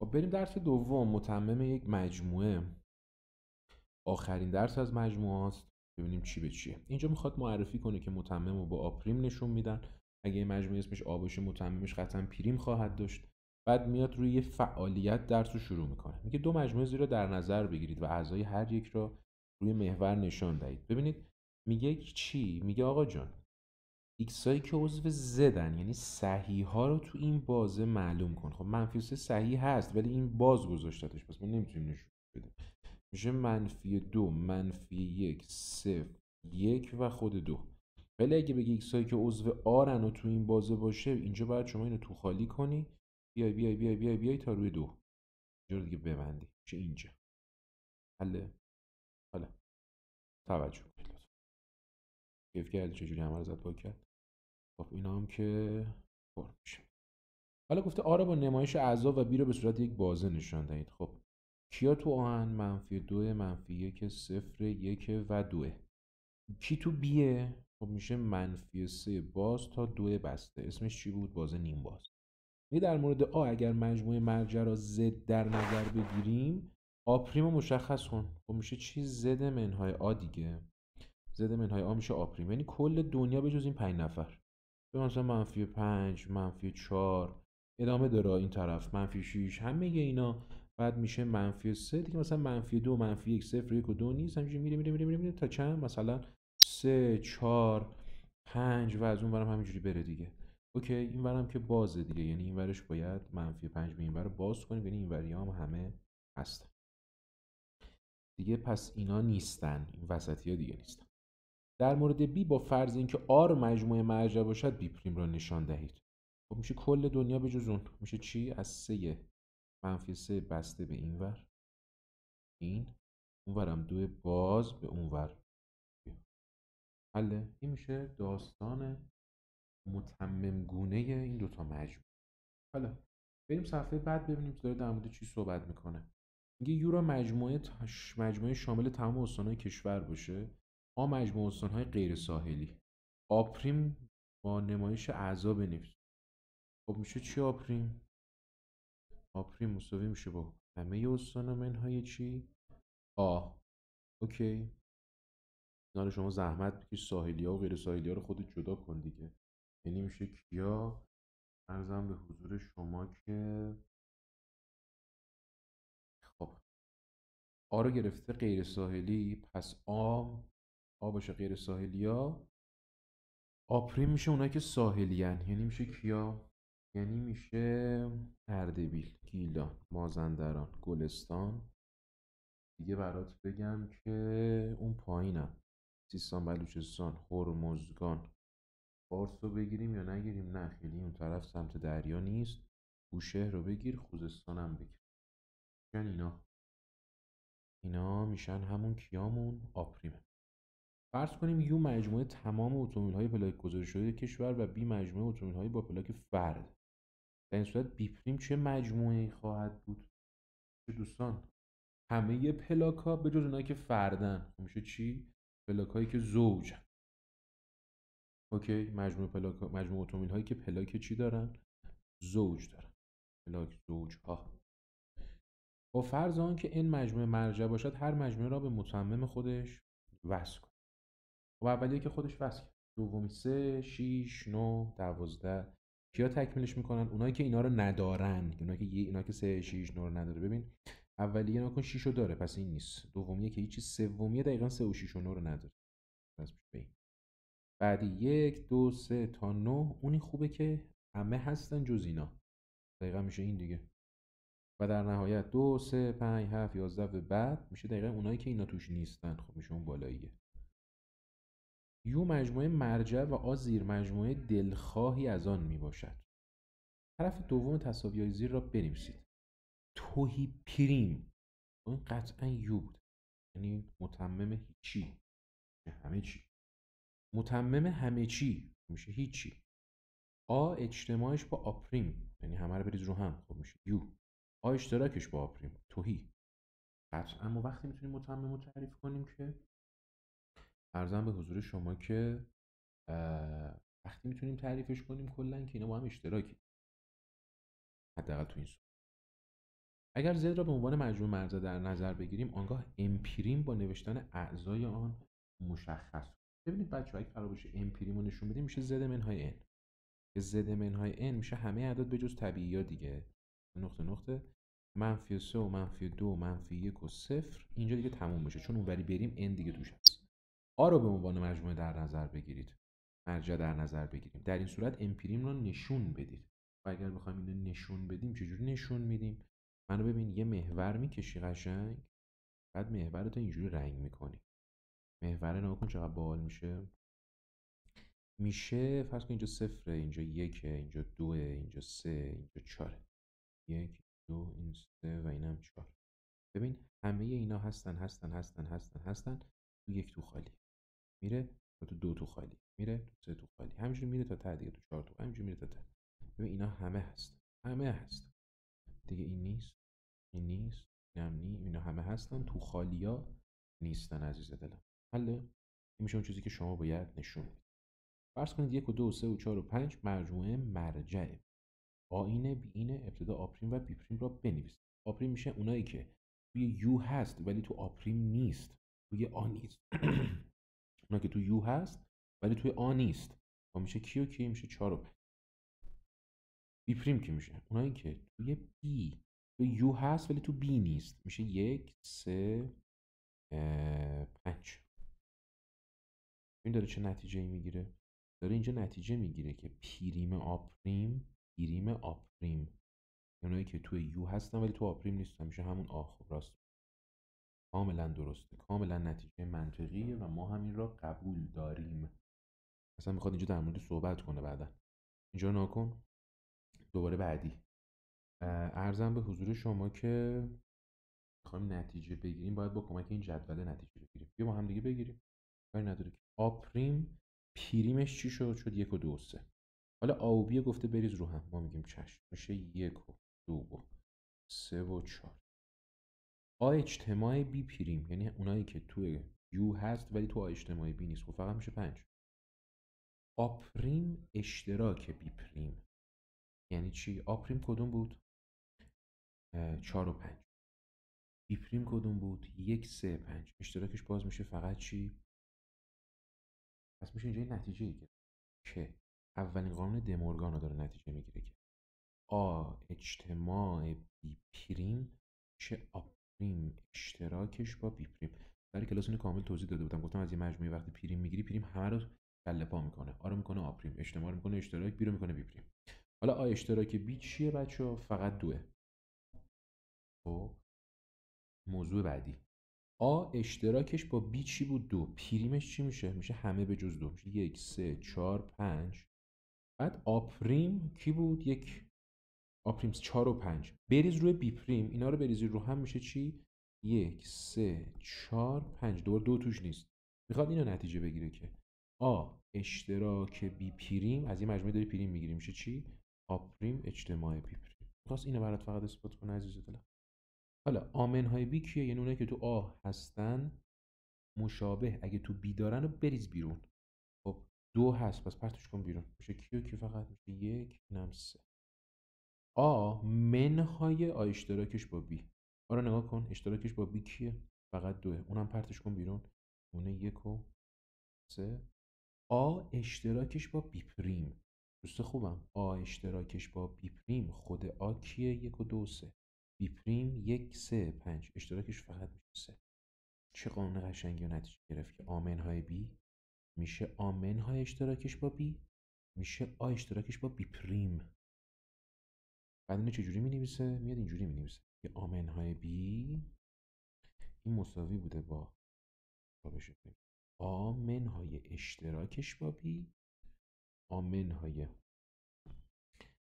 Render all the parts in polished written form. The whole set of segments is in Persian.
خب بریم درس دوم، متمم یک مجموعه. آخرین درس از مجموعه است. ببینیم چی به چیه. اینجا میخواد معرفی کنه که متمم رو با آپریم نشون میدن. اگه این مجموعه اسمش آ باشه متممش قطعا پریم خواهد داشت. بعد میاد روی یه فعالیت درس رو شروع میکنه. میگه دو مجموعه زیرا در نظر بگیرید و اعضای هر یک را روی محور نشان دهید. ببینید میگه چی؟ میگه آقا جان ایکسایی که عضو زدن، یعنی صحیح ها رو تو این بازه معلوم کن. خب -3 صحیح هست ولی این باز گذاشتتش، پس ما نمیتونیم نشون بدیم. میشه -2 -1 0 1 و خود 2. ولی اگه بگی ایکسایی که عضو آرن و تو این بازه باشه، اینجا باید شما اینو تو خالی کنی، بیای بیای بیای بیای بیای تا روی 2 اینجا دیگه ببندی، میشه اینجا. حله. حالا توجه کنید لطفا. کیف کردی چجوری همه رو زد پاک کرد. خب اینا هم که پر میشه. حالا گفته آ را با نمایش اعضا و بی را به صورت یک بازه نشان دهید. خب کیا تو آهن؟ -2 -1 0 1 و 2. کی تو بیه؟ خب میشه -3 باز تا 2 بسته. اسمش چی بود؟ بازه نیم باز. می در مورد آ اگر مجموعه مرجع را زد در نظر بگیریم، آ پریم رو مشخص کن. خب میشه چی؟ زد منهای آ دیگه. زد منهای آ میشه آ پریم، یعنی کل دنیا به جز این 5 نفر. به مثلا -5 -4 ادامه داره این طرف، -6 همه اینا. بعد میشه -3 دیگه، مثلا -2 -1 0 1 و 2 نیست، همینجوری میره میره میره میره تا چند؟ مثلا 3 4 5 و از اون ورم همینجوری بره دیگه. اوکی، این ورم که بازه دیگه، یعنی این ورش باید -5 به این ور باز کنیم، یعنی این وری هم همه هستن دیگه. پس اینا نیستن، این وسطی ها دیگه نیستن. در مورد B با فرض اینکه R مجموعه مرجع باشد B پریم را نشان دهید. خب میشه کل دنیا به جز اون. میشه چی؟ از 3 -3 بسته به این ور، این اون ورم 2 باز به اون ور. حله. این میشه داستان متمم گونه این دوتا مجموعه. حالا بریم صفحه بعد ببینیم داره در مورد چی صحبت میکنه. میگه یورا مجموعه شامل تمام استانهای کشور باشه. آ مجموعه استانهای غیر ساحلی. آپریم با نمایش اعضا بنویس. خب میشه چی آپریم؟ آپریم مساوی میشه با همه استان و منهای چی؟ آ. اوکی. اینا رو شما زحمت بکش، ساحلی ها و غیر ساحلی ها رو خودت جدا کن دیگه. یعنی میشه کیا؟ عرضم به حضور شما که خب آ رو گرفته غیر ساحلی، پس آ باشه غیر ساحلی ها. آپریم میشه اونایی که ساحلیان، یعنی میشه کیا؟ یعنی میشه اردبیل، گیلان، مازندران، گلستان. دیگه برات بگم که اون پایینم سیستان، بلوچستان، هرمزگان. فارس رو بگیریم یا نگیریم؟ نه خیلی اون طرف سمت دریا نیست. بوشهر رو بگیر، خوزستان هم بگیر. میشن اینا میشن همون کیامون آپریمه. فرض کنیم یو مجموعه تمام اتومبیل‌های پلاک گذاری شده کشور و بی مجموعه اتومبیل‌های با پلاک فرد. در این صورت بی پریم چه مجموعه‌ای خواهد بود؟ چه دوستان؟ همه پلاک ها به جز اونایی که فردن. میشه چی؟ پلاک هایی که زوجن. اوکی، مجموعه اتومبیل هایی که پلاک چی دارن؟ زوج دارن. پلاک زوج ها. با فرض آن که این مجموعه مرجع باشد، هر مجموعه را به متمم خودش وصل کن. و اولیه که خودش وصل کرد، دومی 3 6 9 12. کیا تکمیلش میکنن؟ اونایی که اینا رو ندارن، اینا که 3 6 9 رو نداره. ببین اولیه نکن 6 رو داره، پس این نیست. دومیه که هیچی، سومیه دقیقاً 3 و 6 و 9 رو نداره، پس به این. بعدی 1 2 3 تا 9 اونی خوبه که همه هستن جز اینا، دقیقاً میشه این دیگه. و در نهایت 2 3 5 7 11 به بعد میشه دقیقاً اونایی که اینا توش نیستن. خب میشه اون بالاییه. یو مجموعه مرجع و آ زیر مجموعه دلخواهی از آن می باشد. طرف دوم تساوی‌های زیر را بنویسید. توهی پریم اون قطعا یو بود، یعنی متمم هیچی، همه چی. متمم همه چی میشه هیچی. آ اجتماعش با آپریم، یعنی همه رو بریز رو هم، خب میشه یو. آ اشتراکش با آپریم توهی. قطعا ما وقتی میتونیم متمم رو تعریف کنیم که عرضم به حضور شما که وقتی میتونیم تعریفش کنیم کلا که اینا با هم اشتراکی، حداقل تو این صورت. اگر Z را به عنوان مجموع مرزا در نظر بگیریم آنگاه M' با نوشتن اعضای آن مشخص. ببینید بچه‌ها اگه قرار باشه M' رو نشون بدیم میشه Z منهای N که Z منهای N میشه همه اعداد به جز طبیعی‌ها دیگه. نقطه نقطه -3 و -2 و -1 و 0 اینجا دیگه تموم میشه چون اونوری بریم N دیگه توش هست. A رو به عنوان مجموعه در نظر بگیرید. مرجع در نظر بگیریم. در این صورت M' رو نشون بدید. و اگر بخوایم اینو نشون بدیم چجوری نشون میدیم؟ منو ببین یه محور میکشی قشنگ بعد محورتو اینجوری رنگ میکنی. محور نگاه کن چقدر باحال میشه فرض کن اینجا 0 اینجا 1 اینجا 2 اینجا 3 اینجا 4 1 2 این 3 و اینم 4. ببین همه اینا هستن تو یک تو خالی میره تو 2 تو خالی میره تو 3 تو خالی همینجوری میره تا ته دیگه تو 4 تو همینجوری میره تا ته. ببین اینا همه هست دیگه این نیست این نیست اینم نی اینا همه هستن تو خالیا نیستن عزیز دلم. حله این میشه اون چیزی که شما باید نشون بدید. فرض کنید 1 و 2 و 3 و 4 و 5 مجموعه مرجعه. آیین بیین ابتدا آپریم و بیپریم را بنویسید. آپریم میشه اونایی که توی یو هست ولی تو آپریم نیست توی آ نیست اونا که تو یو هست ولی توی آ نیست و میشه کی و کی میشه 4 و 5. بیپریم کی میشه اونایی که توی بی تو یو هست ولی تو بی نیست میشه 1 3 5. این داره چه نتیجه ای میگیره؟ داره اینجا نتیجه میگیره که پریم آپریم اونایی که توی یو هستن ولی تو آپریم نیستن میشه همون خب راست کاملا درسته کاملا نتیجه منطقیه و ما همین را قبول داریم. اصلا میخواد اینجا در مورد صحبت کنه بعدا. اینجا ناکن دوباره بعدی عرضم به حضور شما که میخوایم نتیجه بگیریم باید با کمک این جدول نتیجه بگیریم. بیا با هم دیگه بگیریم کاری نداره که آپریم پریمش چی شد 1 و 2 و 3. حالا آ و بی گفته بریز رو هم ما میگیم چشم میشه 1 و 2 و 3 و 4. آ اجتماع بی پریم یعنی اونایی که توی یو هست ولی تو آ اجتماع بی نیست خب فقط میشه 5. آپریم اشتراک بی پریم یعنی چی؟ آپریم کدوم بود؟ 4 و 5. بی پریم کدوم بود؟ 1 3 5. اشتراکش باز میشه فقط چی؟ پس میشه اینجا نتیجه ای که اولین قانون دمورگان رو داره نتیجه میگیره که آ اجتماع بی پریم چه آپریم اشتراکش با بی پریم. در کلاس اینو کامل توضیح داده بودم گفتم از یه مجموعه وقتی پریم میگیری پریم همه رو کله پا میکنه. آ رو میکنه آپریم اجتماع رو میکنه اشتراک بی رو میکنه بی پریم. حالا آ اشتراک بی چیه بچه‌ها؟ فقط 2. خب موضوع بعدی آ اشتراکش با بی چی بود؟ 2. پریمش چی میشه؟ میشه همه به جز 2 میشه 1 3 4 5. بعد آپریم کی بود؟ 1 آپریم 4 و 5. بریز روی بی پریم اینا رو بریزی رو هم میشه چی؟ 1 3 4 5. دوباره 2 توش نیست. میخواد اینو نتیجه بگیره که آ اشتراک بی پریم از این مجموعه داری پریم میگیری میشه چی؟ آپریم اجتماع بی پریم. میخواست اینو برات فقط اثبات کنه عزیز دلم. حالا آمنهای بی کیه؟ یعنی اونایی که تو آ هستن مشابه اگه تو بی دارن رو بریز بیرون. خب 2 هست پس پرتش کن بیرون میشه کی و کی فقط میشه 1 اینم 3. آ منهای آ اشتراکش با بی. آ رو نگاه کن اشتراکش با بی کیه؟ فقط 2 اونم پرتش کن بیرون مونه 1 و 3. آ اشتراکش با بی پریم دوست خوبم آ اشتراکش با بی پریم خود آ کیه؟ 1 و 2 و 3. بی پریم 1 3 5 اشتراکش فقط میشه 3. چه قانون قشنگی و نتیجه گرفت که آمنهای بی میشه آمنهای اشتراکش با بی میشه آ اشتراکش با بی پریم. بعد اینو چجوری می نویسه؟ میاد اینجوری می نویسه که آمنهای بی این مساوی بوده با آمنهای اشتراکش با بی آمنهای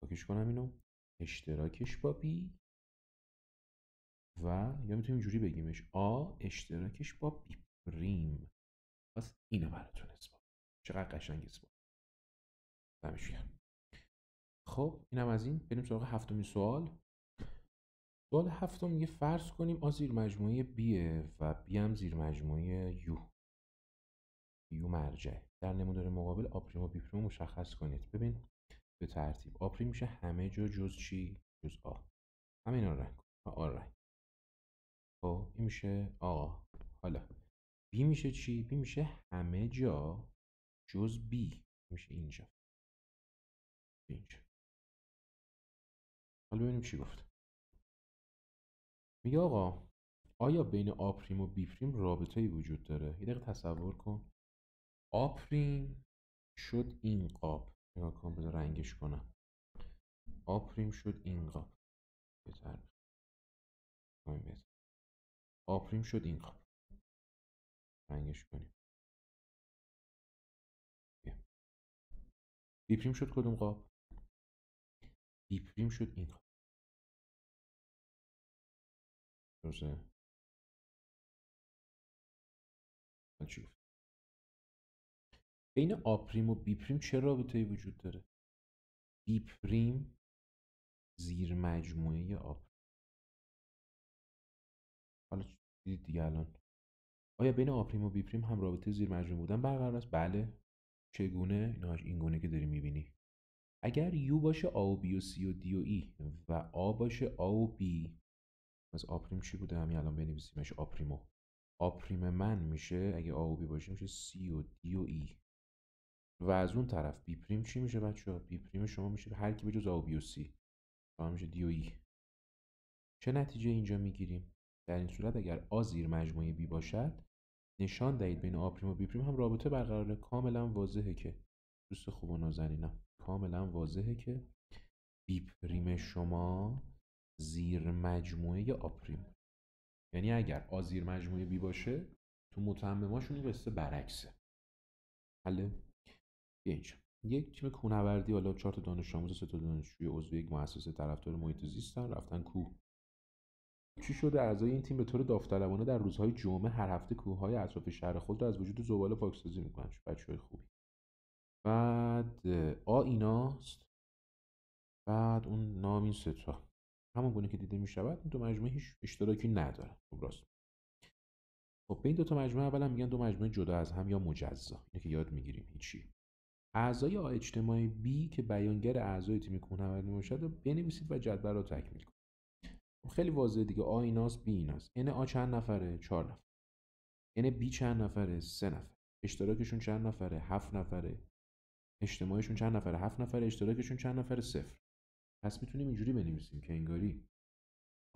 باکش کنم اینو اشتراکش با بی و یا میتونیم اینجوری بگیمش آ اشتراکش با بی پریم. پس اینو براتون اثبات. چقدر قشنگ اثبات. دمش گرم. خب اینم از این. بریم سراغ هفتمین سوال. سوال هفتم میگه فرض کنیم آ زیر مجموعه بیه و بی هم زیر مجموعه یو مرجع. در نمودار مقابل آپریم و بی پریم مشخص کنید. ببین به ترتیب آپریم میشه همه جا جز چی؟ جز آ. همه اینا رو رنگ کن. آره. خب این میشه آقا. حالا بی میشه چی؟ بی میشه همه جا جز بی. میشه اینجا. حالا ببینیم چی گفت. میگه آقا آیا بین آ پریم و بی پریم رابطه‌ای وجود داره؟ یه دقیقه تصور کن. آ پریم شد این قاب. نگاه کن بذار رنگش کنم. آ پریم شد این قاب. بهتر. آ پریم شد این قاب. رنگش کنیم. بی پریم شد کدوم قاب؟ بی پریم شد این قاب. درسته؟ چی گفت؟ بین آ پریم و بی پریم چه رابطه‌ای وجود داره؟ بی پریم زیر مجموعه آ پریم. حالا دیدید دیگه الان. آیا بین آ پریم و بی پریم هم رابطه زیر مجموعه بودن برقرار است؟ بله. چگونه؟ این گونه که داری میبینی. اگر یو باشه آ و بی و سی و دی و ای و آ باشه آ و بی، پس آ پریم چی بوده؟ همین الان بنویسیمش آ پریمو. آ پریم من میشه اگه آ و بی باشه میشه سی و دی و ای. و از اون طرف بی پریم چی میشه بچه‌ها؟ بی پریم شما میشه هر کی بجز آ و بی و سی. میشه دی و ای. چه نتیجه اینجا میگیریم؟ در این صورت اگر آ زیر مجموعه بی باشد نشان دهید بین آ پریم و بی پریم هم رابطه برقراره. کاملا واضحه که دوست خوب و نازنینم، کاملا واضحه که بی پریم شما زیر مجموعه آ پریم. یعنی اگر آ زیر مجموعه بی باشه تو متمماشون این قصه برعکسه. حله؟ اینجا یک تیم کوهنوردی، حالا 4 تا دانش آموز 3 تا دانشجوی عضو یک مؤسسه طرفدار محیط زیستن رفتن کوه. چی شده؟ اعضای این تیم به طور داوطلبانه در روزهای جمعه هر هفته کوههای اطراف شهر خود را از وجود زباله پاکسازی میکنن. بچه‌های خوبی. بعد ایناست. بعد اون نام این سه تا همون گونه که دیده میشود این دو مجموعه هیچ اشتراکی ندارن. خب راست. خب به این دو تا مجموعه اولا میگن دو مجموعه جدا از هم یا مجزا. اینو که یاد میگیریم هیچی. اعضای آ اجتماعی بی که بیانگر اعضای تیم کوهنوردی باشد رو بنویسید و جدول رو تکمیل کنید. خیلی واضحه دیگه. آ ایناست بی ایناست. ان آ چند نفره؟ 4 نفر. ان بی چند نفره؟ 3 نفر. اشتراکشون چند نفره؟ 7 نفره. اجتماعیشون چند نفره؟ 7 نفره. اشتراکشون چند نفره؟ 0. پس میتونیم اینجوری بنویسیم که انگاری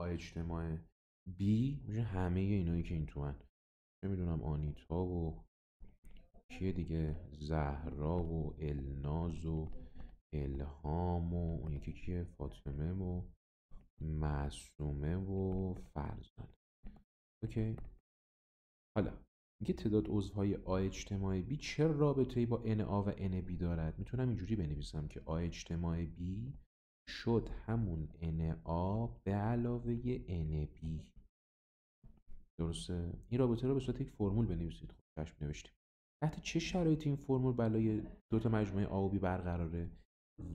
آ اجتماع بی میشه همه اینایی که این تو من نمیدونم آنیتا و کیه دیگه، زهرا و الناز و الهام و اون یکی کیه، فاطمه و معصومه و فرزانه. اوکی. حالا میگه تعداد عضوهای آ اجتماع بی چه رابطه‌ای با ان آ و ان بی دارد؟ میتونم اینجوری بنویسم که آ اجتماع بی شد همون ان آ به علاوه ان بی. درسته؟ این رابطه رو به صورت یک فرمول بنویسید. خب چشم نوشتیم. تحت چه شرایطی این فرمول برای دو تا مجموعه آ و بی برقراره؟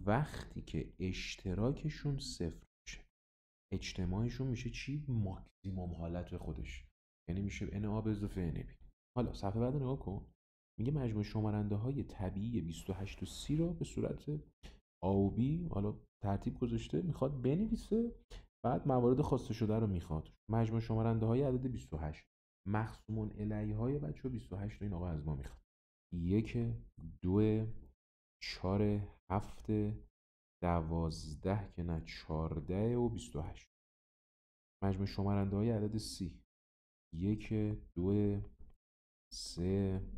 وقتی که اشتراکشون 0 میشه. اجتماعشون میشه چی؟ ماکسیموم حالت خودش. یعنی میشه ان آ به اضافه ان بی. حالا صفحه بعد نگاه کن. میگه مجموع شمارنده های طبیعی 28 و 30 رو به صورت آ و بی حالا ترتیب گذاشته، میخواد بنویسه. بعد موارد خواسته شده رو میخواد. مجموع شمارنده های عدد 28 مقسومون الیه های بچه 28 رو این آقا از ما میخواد. 1 2 4 7 12 که نه 14 و 28. مجموع شمارنده های عدد 30 1 2 3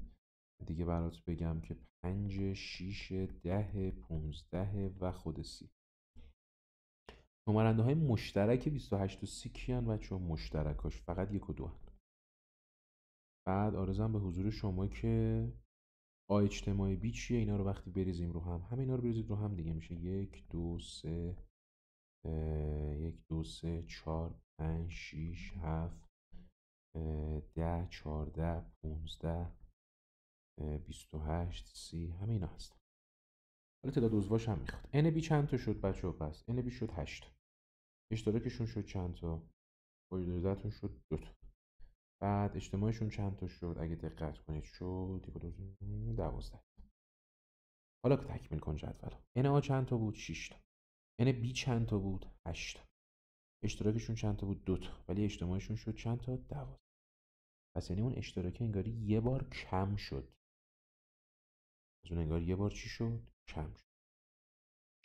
دیگه برات بگم که 5 6 10 15 و خود 30. شمارنده های مشترک 28 و 30 کیان بچه ها؟ مشترکاش فقط 1 و 2 هن. بعد آرزم به حضور شما که آ اجتماعی بی چیه؟ اینا رو وقتی بریزیم رو هم همه اینا رو بریزید رو هم دیگه میشه 1 2 3 1 2 3 4 5 6 7 10 14 15 28 30 همه اینا هست. حالا تعداد عضواش هم میخواد. ان بی چند تا شد بچه ها؟ پس ان بی شد 8. اشتراکشون شد چند تا؟ واجداتون شد 2 تا. بعد اجتماعشون چند تا شد؟ اگه دقت کنید شد 12. حالا که تکمیل کن جدول. ان آ چند تا بود؟ 6 تا. ان بی چند تا بود؟ 8 تا. اشتراکشون چند تا بود؟ 2 تا، ولی اجتماعشون شد چند تا؟ 12. پس یعنی اون اشتراک انگاری یه بار کم شد. از اون انگار یه بار چی شد؟ کم شد.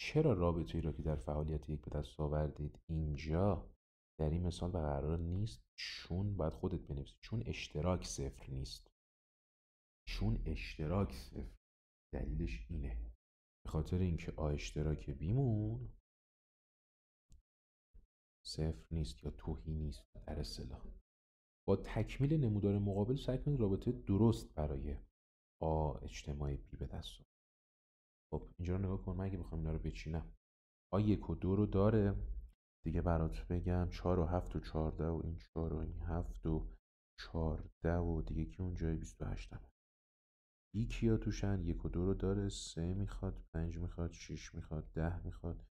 چرا رابطه‌ای را که در فعالیت یک به دست آوردید اینجا در این مثال برقرار نیست؟ چون باید خودت بنویسی، چون اشتراک صفر نیست. چون اشتراک صفر. دلیلش اینه، به خاطر اینکه آ اشتراک بیمون صفر نیست یا توهی نیست در اصطلاح. با تکمیل نمودار مقابل سعی کنید رابطه درست برای آ اجتماع بی به دست آورید. خب اینجا رو نگاه کن، من اگه بخوام اینا رو بچینم، آ 1 و 2 رو داره دیگه، برات بگم 4 و 7 و 14 و این 4 و این 7 و 14 و دیگه که اونجای 28 هم. بی کیا توشن؟ 1 و 2 رو داره، 3 میخواد، 5 میخواد، 6 میخواد، 10 میخواد،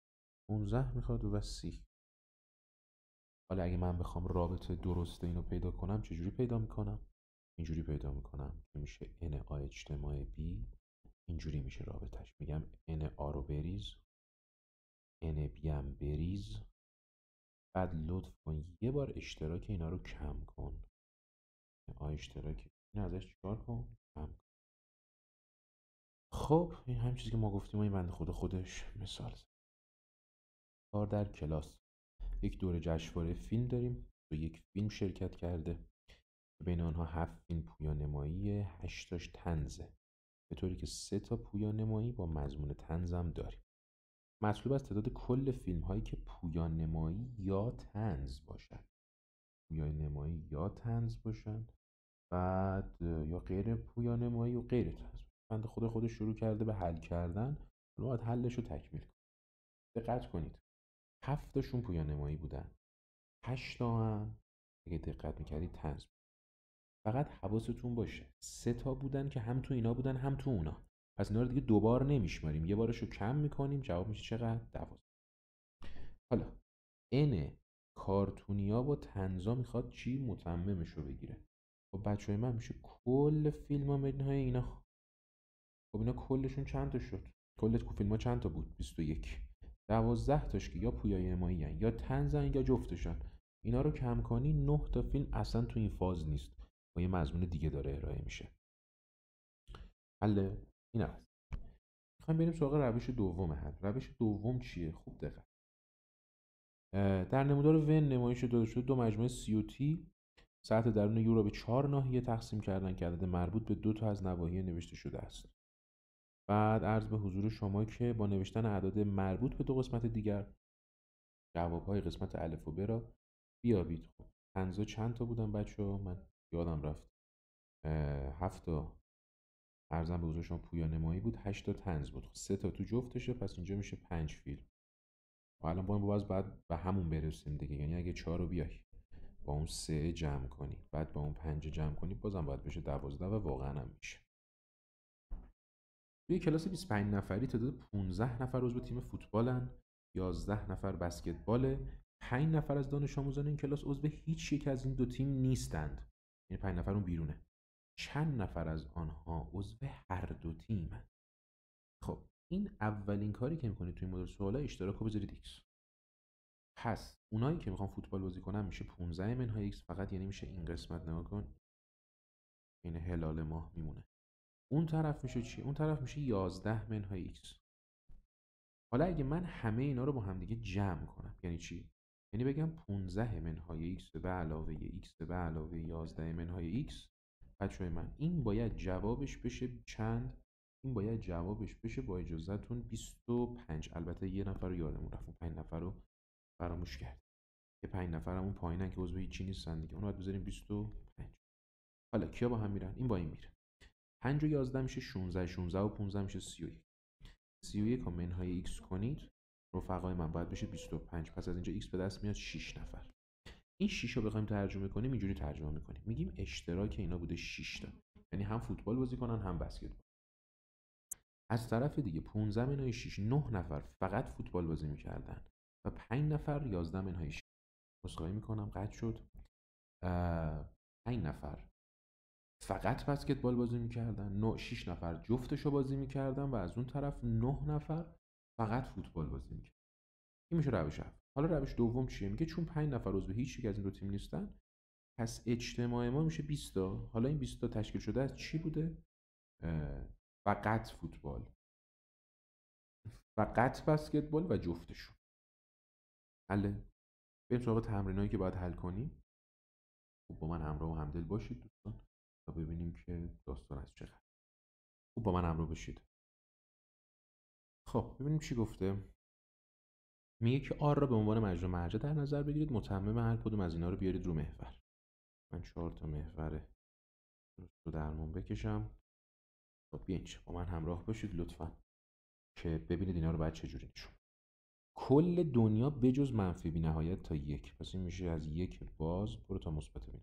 15 میخواد و 30. حالا اگه من بخوام رابطه درست اینو پیدا کنم چجوری پیدا میکنم؟ اینجوری پیدا میکنم که میشه n آ اجتماع b، اینجوری میشه رابطش. میگم n آ رو بریز، n b هم بریز، بعد لطف کن یه بار اشتراک اینا رو کم کن. آ اشتراک این ازش چیکار کن؟ کم کن. خب این همین چیزی که ما گفتیم و این بنده خودش مثال زد. کار در کلاس. یک دوره جشنواره فیلم داریم، تو یک فیلم شرکت کرده، بین آنها 7 فیلم پویانمایی، 8 تاش طنزه، به طوری که 3 تا پویانمایی با مضمون طنز هم داریم. مطلوب از تعداد کل فیلم هایی که پویانمایی یا طنز باشن، پویانمایی یا طنز باشن، بعد یا غیر پویانمایی و غیر طنز. بنده خودش شروع کرده به حل کردن، حالا باید حلش رو تکمیل کنیم. دقت کنید 7 تاشون پویانمایی بودن، 8 تا هم اگه دقت میکردید طنز. فقط حواستون باشه 3 تا بودن که هم تو اینا بودن هم تو اونا، پس اینا رو دیگه دوبار نمیشماریم، یه بارشو کم میکنیم، جواب میشه چقدر؟ 12. حالا n کارتونیا با طنزا میخواد چی؟ متممش رو بگیره. خب بچهای من میشه کل فیلم ها منهای اینا. خب اینا کلشون چند تا شد؟ کل فیلم ها چند تا بود؟ 21. 12 تاش که یا پویانمایی هن یا طنزن یا جفتشن. اینا رو کم کنی 9 تا فیلم اصلا تو این فاز نیست، با یه مضمون دیگه داره ارائه میشه. حل این است. میخوایم بریم سراغ روش دوم حل. روش دوم چیه؟ خوب دقت. در نمودار ون نمایش داده شده دو مجموعه سی و تی سطح درون یو را به 4 ناحیه تقسیم کردن که عدد مربوط به 2 تا از نواحی نوشته شده است. بعد عرض به حضور شما که با نوشتن اعداد مربوط به دو قسمت دیگر جوابهای قسمت الف و ب را بیابید. خب طنزا چند تا بودن بچه‌ها؟ من یادم رفت. 7 تا عرضم به حضور شما پویانمایی بود، 8 تا طنز بود. 3 تا تو جفتشه، پس اینجا میشه 5 فیلم. و الان با این باز بعد به همون برسیم دیگه، یعنی اگه 4 رو بیای با اون 3 جمع کنی بعد با اون 5 جمع کنی بازم باید بشه 12 و واقعا هم میشه. توی کلاس 25 نفری تعداد 15 نفر عضو تیم فوتبالن، 11 نفر بسکتباله، 5 نفر از دانش آموزان این کلاس عضو هیچ یک از این دو تیم نیستند. یعنی 5 نفر اون بیرونه. چند نفر از آنها عضو هر دو تیمن؟ خب این اولین کاری که میکنید توی مدل سوالا اشتراک رو بذارید x. پس اونایی که میخوان فوتبال بازی کنن میشه 15 منهای x فقط، یعنی میشه این قسمت نگاه کن، این هلال ماه میمونه. اون طرف میشه چی؟ اون طرف میشه 11 منهای x. حالا اگه من همه اینا رو با هم دیگه جمع کنم یعنی چی؟ یعنی بگم 15 منهای x به علاوه x به علاوه 11 منهای x. بچه‌های من این باید جوابش بشه چند؟ این باید جوابش بشه با اجازهتون 25. البته یه نفر رو یادمون رفت، 5 نفر رو فراموش کرد. یه 5 نفرمون پایینن که عضو هیچی نیستن دیگه، اون رو باید بذاریم 25. حالا کیا با هم میرن؟ این با این میره. 5 و 11 میشه 16، 16 و 15 میشه 31. 31 رو منهای x کنید رفقای من باید بشه 25. پس از اینجا x به دست میاد 6 نفر. این 6 رو بخوایم ترجمه کنیم اینجوری ترجمه میکنیم، میگیم اشتراک اینا بوده 6 تا، یعنی هم فوتبال بازی کنن هم بسکتبال. از طرف دیگه 15 منهای 6 9 نفر فقط فوتبال بازی میکردن و 5 نفر 11 منهای 6. عذرخواهی میکنم قطع شد. 5 نفر فقط بسکتبال بازی میکردن، 6 نفر جفتشو بازی میکردن و از اون طرف 9 نفر فقط فوتبال بازی میکردن. این میشه روش اول. حالا روش دوم چیه؟ میگه چون 5 نفر عضو هیچ یک از این دو تیم نیستن، پس اجتماع ما میشه 20 تا. حالا این 20 تا تشکیل شده از چی بوده؟ فقط فوتبال، فقط بسکتبال و جفتشون. حله. بریم سراغ تمرینایی که باید حل کنیم. خوب با من همراه و همدل باشید دوستان تا ببینیم که داستان از چه قراره. خوب با من همراه باشید. خب ببینیم چی گفته. میگه که آر را به عنوان مجرا مرجع در نظر بگیرید، متمم هر کدوم از اینا رو بیارید رو محور. من 4 تا محور درست رو درمون بکشم. خب بیاین با من همراه باشید لطفا که ببینید اینا رو باید چجوری نشون. کل دنیا بجز منفی بی نهایت تا 1، پس این میشه از 1 باز برو تا مثبت بی.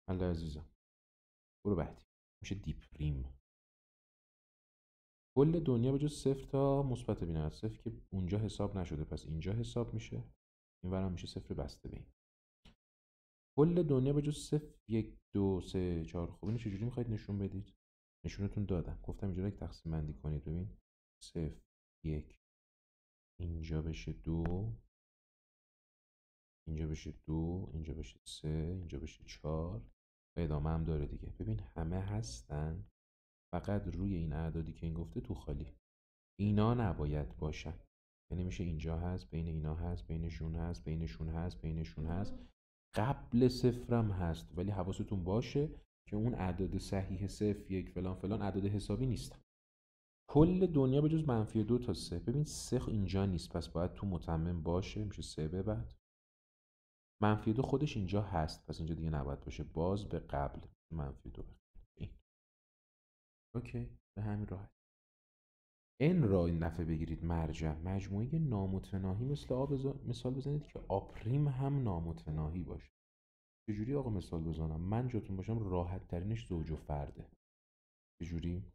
الله عزیزم برو بعدی میشه دیپریم. کل دنیا بجز 0 تا مثبت بی نهایت، 0 که اونجا حساب نشده پس اینجا حساب میشه، این ورم میشه 0 بسته به این. کل دنیا به جز 0 1 2 3 4. خب اینو چجوری میخواید نشون بدید؟ نشونتون دادم، گفتم اینجا رو یک تقسیم بندی کنید. ببین 0 1 اینجا بشه 2، اینجا بشه 2، اینجا بشه 3، اینجا بشه 4 و ادامه هم داره دیگه. ببین همه هستن، فقط روی این اعدادی که این گفته تو خالی، اینا نباید باشن. یعنی میشه اینجا هست، بین اینا هست، بینشون هست، بینشون هست، بینشون هست، قبل صفرم هست. ولی حواستون باشه که اون اعداد صحیح 0 1 فلان فلان اعداد حسابی نیستن. کل دنیا به جز منفی 2 تا 3. ببین 3 اینجا نیست پس باید تو متمم باشه، میشه 3 به بعد. منفی 2 خودش اینجا هست پس اینجا دیگه نباید باشه، باز به قبل منفی 2 این. اوکی به همین راحت. n را این دفعه بگیرید مرجع، مجموعه نامتناهی مثل آ مثال بزنید که آپریم هم نامتناهی باشه. چجوری آقا مثال بزنم؟ من جاتون باشم راحت ترینش زوج و فرده. چجوری؟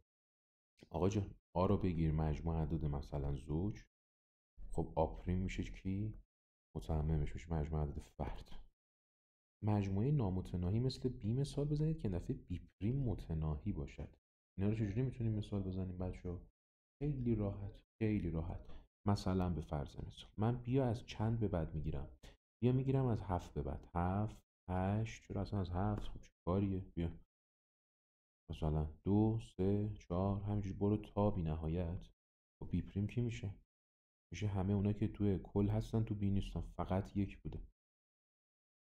آقا جان آ رو بگیر مجموع اعداد مثلا زوج، خب آپریم میشه کی؟ متممش میشه مجموع اعداد فرد. مجموعه نامتناهی مثل بی مثال بزنید که دفعه بی پریم متناهی باشد. اینا رو چجوری میتونیم مثال بزنیم بچه‌ها؟ خیلی راحت، خیلی راحت. مثلا به فرض مثال من بیا از چند به بعد میگیرم؟ بیا میگیرم از 7 به بعد. 7 8 چرا اصلا از 7؟ خب چه کاریه؟ بیا مثلا 2 3 4 همینجوری برو تا بی نهایت. خب بی پریم کی میشه؟ میشه همه اونا که توی کل هستن تو بی نیستن، فقط یک بوده.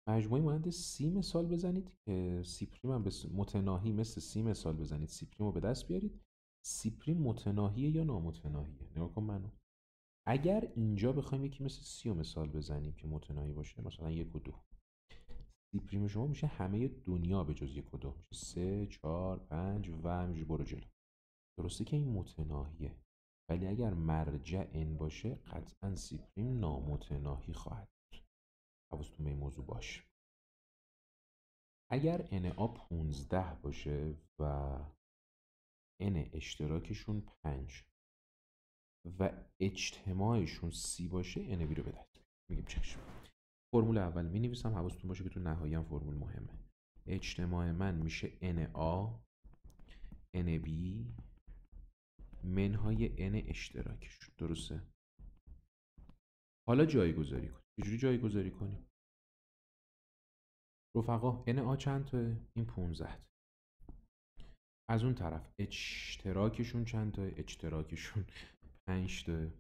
مجموعه مانند سی مثال بزنید که سی پریم هم متناهی مثل سی مثال بزنید، سی پریم رو به دست بیارید. سی پریم متناهیه یا نامتناهیه؟ نگاه کن منو. اگر اینجا بخوایم یکی مثل سی رو مثال بزنیم که متناهی باشه، مثلا 1 و 2، سی پریم شما میشه همه دنیا به جز 1 و 2، میشه 3 4 5 و همینجوری برو جلو. درسته که این متناهیه، ولی اگر مرجع n باشه قطعا سی پریم نامتناهی خواهد بود. حواستون به این موضوع باشه. اگر NA 15 باشه و N اشتراکشون 5 و اجتماعشون 30 باشه NB رو به دست میگیم چشم. فرمول اول می نویسم، حواستون باشه که تو نهایی هم فرمول مهمه. اجتماع من میشه NA NB منهای N اشتراکشون. درسته؟ حالا جایگذاری کن. چجوری جایگذاری کنیم؟ رفقا NA چند تاه؟ این 15. از اون طرف اشتراکشون چند تا؟ اشتراکشون 5 تا.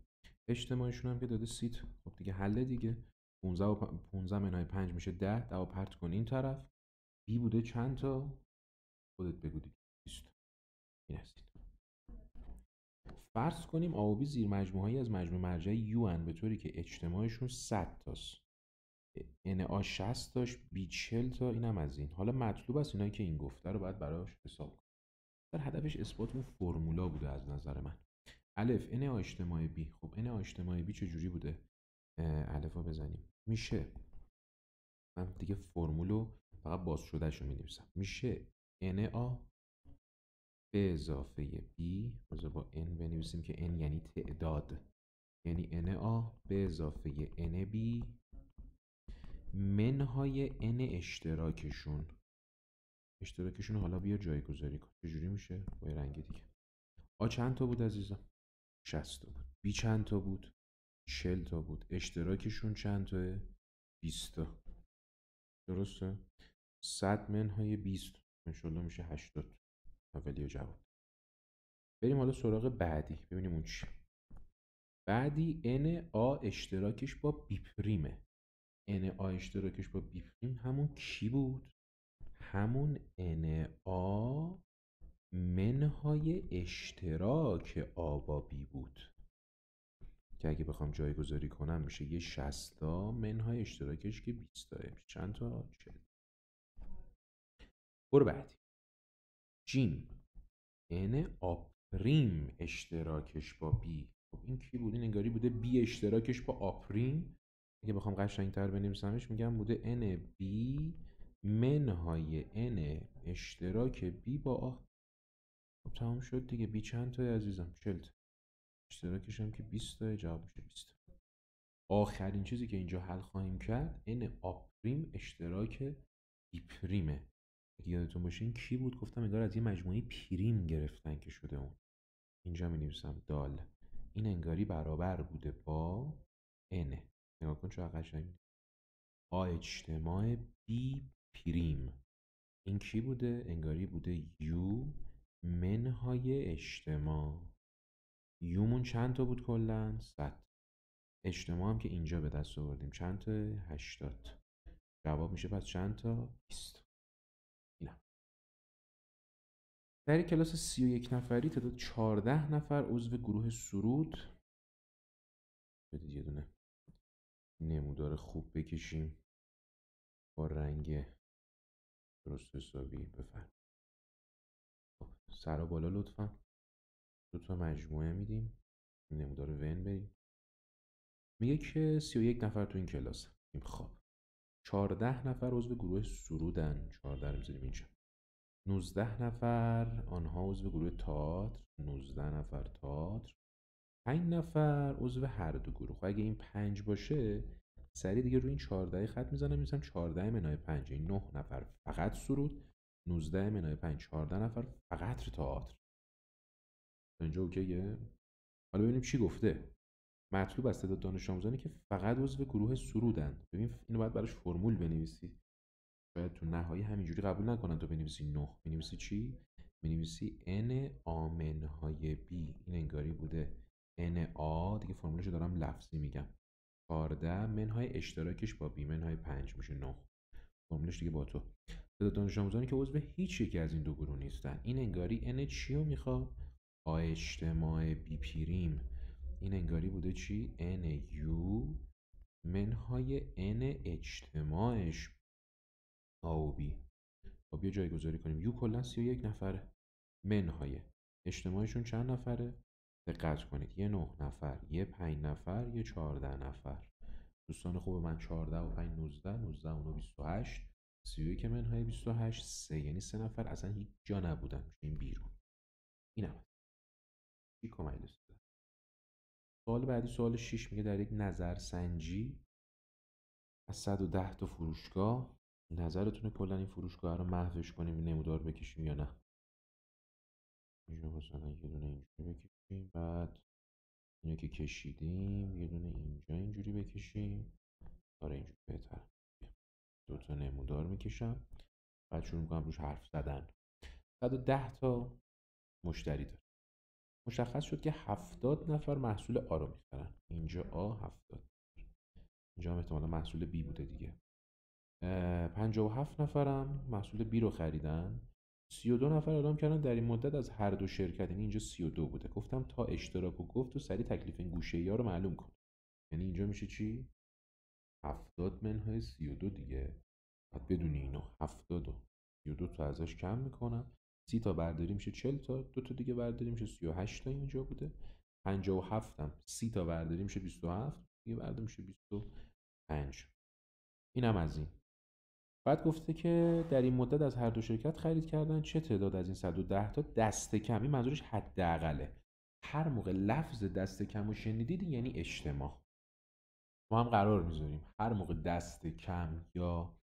اجتماعشون هم که داده 30 تا. خب دیگه حله دیگه. 15 و 15 منهای 5 میشه 10، 10 و پرت کن این طرف. بی بوده چند تا؟ خودت بگو دیگه. 20 تا. این هستید. فرض کنیم آ و بی زیر مجموعه‌ای از مجموع مرجع یو ان به طوری که اجتماعشون 100 تاست. ان آ 60 تاش، بی 40 تا، اینم از این. حالا مطلوب است اینایی که این گفته رو باید براش حساب کنیم. در هدفش اثبات اون فرمولا بوده از نظر من. الف n آ اجتماع b. خب n آ اجتماع b چجوری بوده؟ الف رو بزنیم میشه، من دیگه فرمولو فقط باز شدهش رو می نویسم، میشه n آ به اضافه b. بذار با n بنویسیم که n یعنی تعداد، یعنی n آ به اضافه n b منهای n اشتراکشون حالا بیا جایگذاری کن. چجوری میشه؟ با یه رنگ دیگه. آ چند تا بود عزیزم؟ 60 تا بود. بی چند تا بود؟ 40 تا بود. اشتراکشون چند تاه؟ 20 تا. درسته؟ 100 منهای 20 انشالله میشه 80. اولی جواب. بریم حالا سراغ بعدی ببینیم اون چی. بعدی n a اشتراکش با بی پریمه. n a اشتراکش با بی پریم همون کی بود؟ همون n a منهای اشتراک آ با بی بود که اگه بخوام جایگذاری کنم میشه یه 60 تا منهای اشتراکش که 20 تا میشه چند تا؟ 40. برو بعدی. جیم n آپریم اشتراکش با بی. خب این کی بود؟ این انگاری بوده بی اشتراکش با آپریم. اگه بخوام قشنگتر بنویسمش میگم بوده n بی منهای n اشتراک بی با آ. خب تمام شد دیگه. بی چند تا عزیزم؟ 40 تا. اشتراکش هم که 20 تا، جواب میشه 20 تا. آخرین چیزی که اینجا حل خواهیم کرد n آپریم اشتراک بی پریمه. اگه یادتون باشه این کی بود؟ گفتم انگار از یه مجموعه پریم گرفتن که شده اون. اینجا می نویسم دال. این انگاری برابر بوده با n. نگاه کن چقدر قشنگ. آ اجتماع بی پریم. این کی بوده؟ انگاری بوده یو منهای اجتماع. یومون چند تا بود کلن؟ 100. اجتماع هم که اینجا به دست آوردیم چند تا؟ 80. جواب میشه پس چند تا؟ 20. اینم. در کلاس 31 نفری تعداد 14 نفر عضو گروه سرود. بدید یه دونه نمودار خوب بکشیم با رنگ درست حسابی. بفرم. خب سرا بالا لطفا. 2 تا مجموعه میدیم. نمودار ون بریم. میگه که 31 نفر تو این کلاس. خب 14 نفر عضو گروه سرودن. 14 رو میذاریم اینجا. 19 نفر آنها عضو گروه تئاتر. 19 نفر تئاتر. 5 نفر عضو هر دو گروه. خب اگه این 5 باشه سریع دیگه روی این 14 خط میزنم می‌نویسم 14 منهای 5. این 9 نفر فقط سرود. 19 منهای 5 14 نفر فقط تئاتر. اینجا اوکیه؟ حالا ببینیم چی گفته. مطلوب از تعداد دانش آموزانی که فقط عضو گروه سرودن. ببین اینو باید براش فرمول بنویسی. باید تو نهایی همینجوری قبول نکنن تو بنویسی 9. بنویسی چی؟ بنویسی n آمنهای b. این انگاری بوده n آ دیگه فرمولشو دارم لفظی میگم. 14 منهای اشتراکش با b منهای 5 میشه 9. فرمولش دیگه با تو. تعداد دانش آموزانی که عضو هیچ یکی از این دو گروه نیستن. این انگاری n چیو میخواد؟ آ اجتماع بی پریم. این انگاری بوده چی؟ n یو منهای n اجتماعش آ و بی. خب بیا جایگذاری کنیم. یو کلا 31 نفره. منهای اجتماعشون چند نفره؟ دقت کنید یه 9 نفر، یه 5 نفر، یه 14 نفر. دوستان خوب من 14 و 5 19 19 اونو 28 31 منهای 28 3 یعنی 3 نفر اصلا هیچ جا نبودن این بیرون. اینم چی کامل است. سوال بعدی سوال 6 میگه در یک نظرسنجی از 110 تا فروشگاه نظرتونه کلا این فروشگاه رو محوش کنیم نمودار بکشیم یا نه؟ اینجا مثلا یه دونه اینجوری بکشیم بعد اینو که کشیدیم یه دونه اینجا اینجوری بکشیم. آره اینجوری بهتر. 2 تا نمودار میکشم بعد شروع میکنم روش حرف زدن. 110 تا مشتری داره. مشخص شد که 70 نفر محصول آ رو میخرن. اینجا آ 70. اینجا هم احتمالا محصول بی بوده دیگه. 57 نفرم محصول بی رو خریدن. 32 نفر اعلام کردن در این مدت از هر دو شرکت. یعنی اینجا 32 بوده. گفتم تا اشتراک و گفت و سریع تکلیف این گوشه‌ای ها رو معلوم کن. یعنی اینجا میشه چی؟ 70 منهای 32 دیگه. باید بدونی اینو. 70 و 32 تا ازش کم میکنم. 30 تا برداری میشه 40 تا. 2 تا دیگه برداری میشه 38 تا اینجا بوده. 57 هم 30 تا برداری میشه 27. دیگه برداری میشه 25. اینم از این. بعد گفته که در این مدت از هر دو شرکت خرید کردن چه تعداد از این 110 تا دست کم. این منظورش حداقله. هر موقع لفظ دست کم رو شنیدید یعنی اجتماع. ما هم قرار میذاریم هر موقع دست کم یا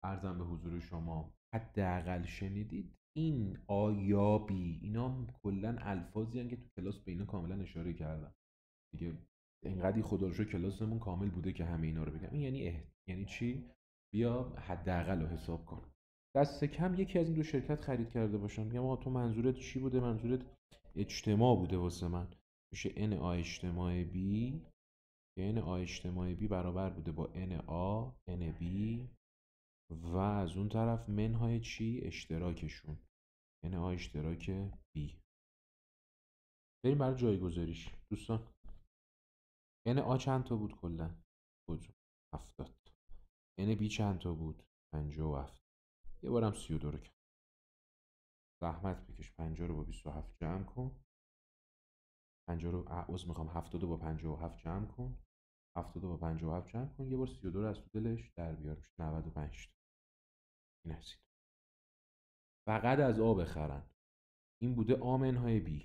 عرضم به حضور شما حداقل شنیدید این آیابی اینا کلا الفاظی هستند که تو کلاس به اینا کاملا اشاره کردم دیگه. اینقدی خدا رو شکر کلاسمون کامل بوده که همه اینا رو بگم. این یعنی چی؟ بیا حداقل رو حساب کن. دست کم یکی از این دو شرکت خرید کرده باشم. میگم آقا تو منظورت چی بوده؟ منظورت اجتماع بوده واسه من. میشه NA اجتماع B که NA اجتماع B برابر بوده با NA NB و از اون طرف منهای چی؟ اشتراکشون. NA اشتراک B. بریم برای جایگذاریش دوستان. NA چند تا بود کلا؟ 70. NB چند تا بود؟ 57. یه بارم 32 رو کرد. زحمت بکش 50 رو با 27 جمع کن. 50 رو میخوام 70 رو با 57 جمع کن. 70 رو با 57 جمع کن. یه بار 32 رو از تو دلش در بیار. میشه 95 تا. این هستید. فقط از A بخرن. این بوده A منهای B.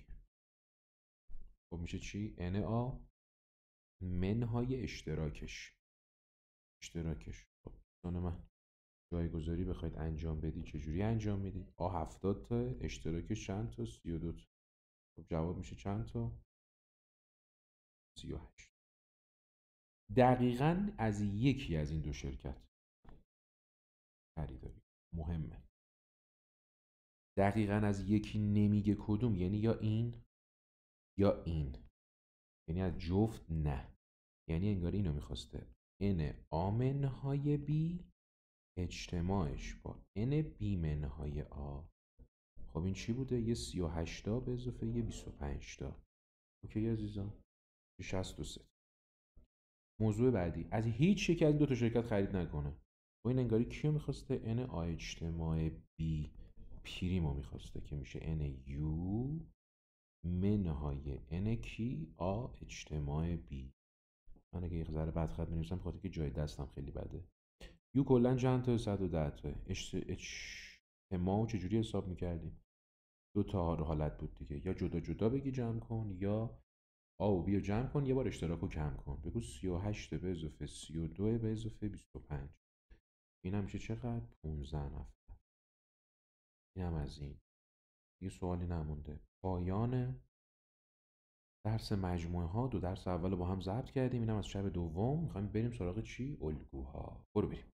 خب میشه چی؟ NA منهای اشتراکش. خب دوستان من، جایگذاری بخواید انجام بدی چجوری انجام میدید؟ A 70 تا، اشتراکش چند تا؟ 32 تا. خب جواب میشه چند تا؟ 38. دقیقاً از یکی از این دو شرکت خریداری. مهمه. دقیقاً از یکی نمیگه کدوم، یعنی یا این یا این، یعنی از جفت نه. یعنی انگار اینو میخواسته N A منهای B اجتماعش با N B منهای A. خب این چی بوده؟ یه 38 تا به اضافه یه 25 تا. اوکی عزیزان؟ 63. موضوع بعدی، از هیچ یک از این دو تا شرکت خرید نکنه. و این انگاری کیو میخواسته؟ N A اجتماع B پریمو میخواسته که میشه N U منهای N کی A اجتماع B. من اگه یه ذره بد خط می‌نویسم بخاطر که جای دستم خیلی بده. U کلا چند تا؟ 110 تا. اجتماع چجوری حساب میکردیم؟ دو تا حالت بود دیگه، یا جدا جدا بگی جمع کن، یا A و B رو جمع کن یه بار اشتراک رو کم کن. بگو 38 به اضافه 32 به اضافه 25. این هم میشه چقدر؟ 15 نفر. این هم از این. دیگه سوالی نمونده. پایان درس مجموعه ها. 2 درس اول رو با هم ضبط کردیم. اینم از شب دوم. میخوایم بریم سراغ چی؟ الگوها. برو بریم.